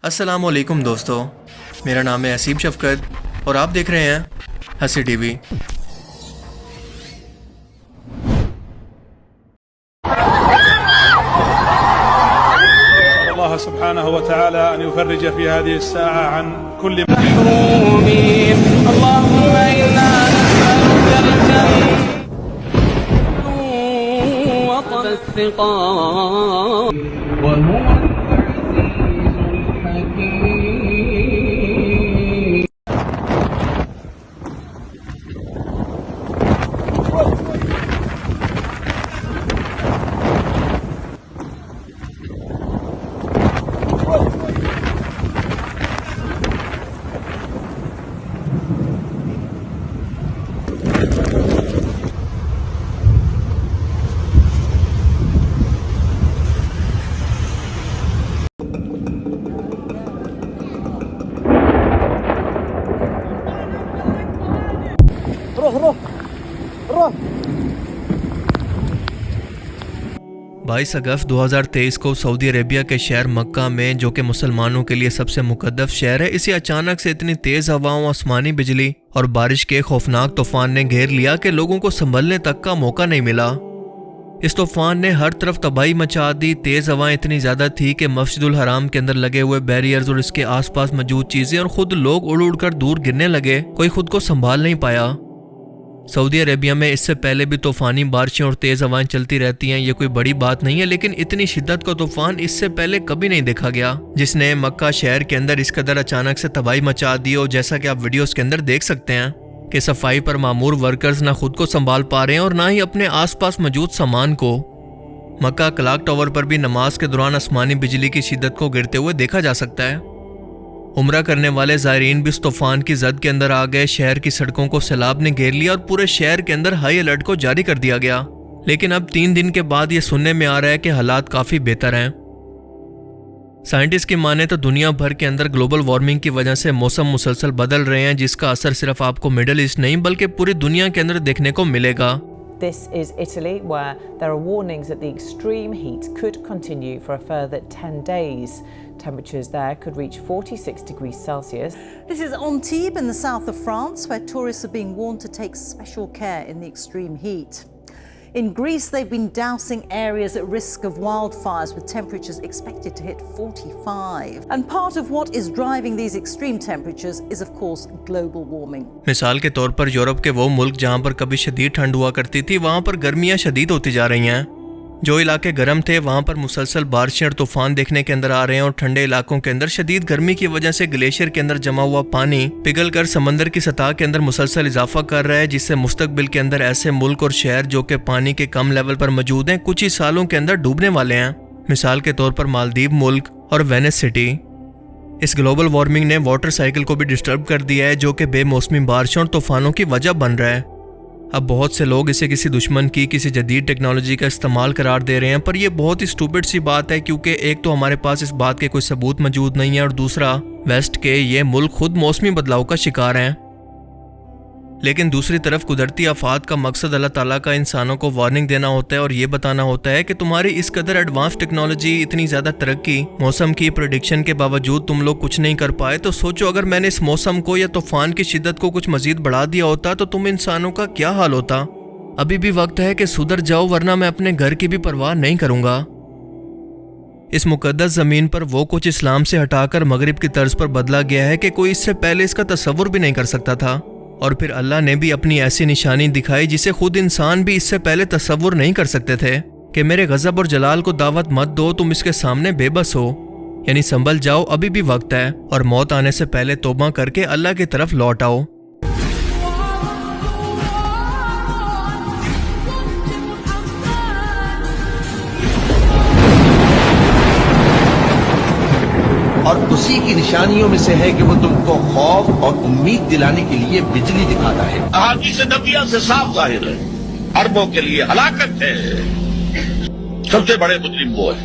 السلام علیکم دوستو، میرا نام ہے حسیب شفقت اور آپ دیکھ رہے ہیں ہنسی ٹی وی۔ الله سبحانه وتعالى أن يفرج في هذه الساعة عن كل محرومين. اللهم إنا نسألك الجنة وطن الثقام وهو العزيز الحكيم. بائیس اگست 2023 کو سعودی عربیہ کے شہر مکہ میں، جو کہ مسلمانوں کے لیے سب سے مقدس شہر ہے، اسے اچانک سے اتنی تیز ہواؤں، آسمانی بجلی اور بارش کے خوفناک طوفان نے گھیر لیا کہ لوگوں کو سنبھلنے تک کا موقع نہیں ملا۔ اس طوفان نے ہر طرف تباہی مچا دی۔ تیز ہوائیں اتنی زیادہ تھی کہ مسجد الحرام کے اندر لگے ہوئے بیریئرز اور اس کے آس پاس موجود چیزیں اور خود لوگ اڑ اڑ کر دور گرنے لگے۔ کوئی خود کو سنبھال نہیں پایا۔ سعودی عربیہ میں اس سے پہلے بھی طوفانی بارشیں اور تیز ہوائیں چلتی رہتی ہیں، یہ کوئی بڑی بات نہیں ہے، لیکن اتنی شدت کا طوفان اس سے پہلے کبھی نہیں دیکھا گیا، جس نے مکہ شہر کے اندر اس قدر اچانک سے تباہی مچا دی۔ اور جیسا کہ آپ ویڈیوز کے اندر دیکھ سکتے ہیں کہ صفائی پر مامور ورکرز نہ خود کو سنبھال پا رہے ہیں اور نہ ہی اپنے آس پاس موجود سامان کو۔ مکہ کلاک ٹاور پر بھی نماز کے دوران آسمانی بجلی کی شدت کو گرتے ہوئے دیکھا جا سکتا ہے۔ عمرہ کرنے والے زائرین بھی اس طوفان کی زد کے اندر آ گئے۔ شہر کی سڑکوں کو سیلاب نے گھیر لیا اور پورے شہر کے اندر ہائی الرٹ کو جاری کر دیا گیا، لیکن اب 3 دن کے بعد یہ سننے میں آ رہا ہے کہ حالات کافی بہتر ہیں۔ سائنٹسٹ کی مانے تو دنیا بھر کے اندر گلوبل وارمنگ کی وجہ سے موسم مسلسل بدل رہے ہیں، جس کا اثر صرف آپ کو مڈل ایسٹ نہیں بلکہ پوری دنیا کے اندر دیکھنے کو ملے گا۔ This is Italy, where there are warnings that the extreme heat could continue for a further 10 days. Temperatures there could reach 46 degrees Celsius. This is Antibes in the south of France, where tourists are being warned to take special care in the extreme heat. In Greece, they've been dousing areas at risk of wildfires, with temperatures expected to hit 45. And part of what is driving these extreme temperatures is, of course, global warming. مثال کے طور پر Europe کے وہ ملک جہاں پر کبھی شدید ٹھنڈ ہوا کرتی تھی، وہاں پر گرمیاں شدید ہوتی جا رہی ہیں۔ جو علاقے گرم تھے وہاں پر مسلسل بارشیں اور طوفان دیکھنے کے اندر آ رہے ہیں، اور ٹھنڈے علاقوں کے اندر شدید گرمی کی وجہ سے گلیشیئر کے اندر جمع ہوا پانی پگھل کر سمندر کی سطح کے اندر مسلسل اضافہ کر رہا ہے، جس سے مستقبل کے اندر ایسے ملک اور شہر جو کہ پانی کے کم لیول پر موجود ہیں کچھ ہی سالوں کے اندر ڈوبنے والے ہیں۔ مثال کے طور پر مالدیپ ملک اور وینس سٹی۔ اس گلوبل وارمنگ نے واٹر سائیکل کو بھی ڈسٹرب کر دیا ہے، جو کہ بے موسمی بارشوں اور طوفانوں کی وجہ بن رہا ہے۔ اب بہت سے لوگ اسے کسی دشمن کی، کسی جدید ٹیکنالوجی کا استعمال قرار دے رہے ہیں، پر یہ بہت ہی سٹوپڈ سی بات ہے، کیونکہ ایک تو ہمارے پاس اس بات کے کوئی ثبوت موجود نہیں ہے، اور دوسرا ویسٹ کے یہ ملک خود موسمی بدلاؤ کا شکار ہیں۔ لیکن دوسری طرف قدرتی آفات کا مقصد اللہ تعالیٰ کا انسانوں کو وارننگ دینا ہوتا ہے اور یہ بتانا ہوتا ہے کہ تمہاری اس قدر ایڈوانس ٹیکنالوجی، اتنی زیادہ ترقی، موسم کی پریڈکشن کے باوجود تم لوگ کچھ نہیں کر پائے، تو سوچو اگر میں نے اس موسم کو یا طوفان کی شدت کو کچھ مزید بڑھا دیا ہوتا تو تم انسانوں کا کیا حال ہوتا۔ ابھی بھی وقت ہے کہ سدھر جاؤ، ورنہ میں اپنے گھر کی بھی پرواہ نہیں کروں گا۔ اس مقدس زمین پر وہ کچھ اسلام سے ہٹا کر مغرب کی طرز پر بدلا گیا ہے کہ کوئی اس سے پہلے اس کا تصور بھی نہیں کر سکتا تھا، اور پھر اللہ نے بھی اپنی ایسی نشانی دکھائی جسے خود انسان بھی اس سے پہلے تصور نہیں کر سکتے تھے، کہ میرے غضب اور جلال کو دعوت مت دو، تم اس کے سامنے بے بس ہو، یعنی سنبھل جاؤ، ابھی بھی وقت ہے، اور موت آنے سے پہلے توبہ کر کے اللہ کی طرف لوٹ آؤ۔ اور اسی کی نشانیوں میں سے ہے کہ وہ تم کو خوف اور امید دلانے کے لیے بجلی دکھاتا ہے۔ احادیث نبویہ سے صاف ظاہر ہے عربوں کے لیے ہلاکت ہے۔ سب سے بڑے مجرم وہ ہے،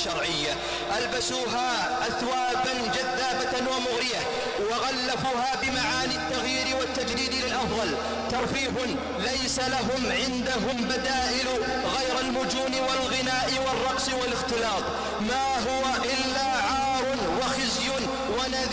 شرعية ألبسوها أثوابا جذابة ومغرية وغلفوها بمعاني التغيير والتجديد للأفضل ترفيه ليس لهم عندهم بدائل غير المجون والغناء والرقص والاختلاط ما هو إلا عار وخزي ونذير।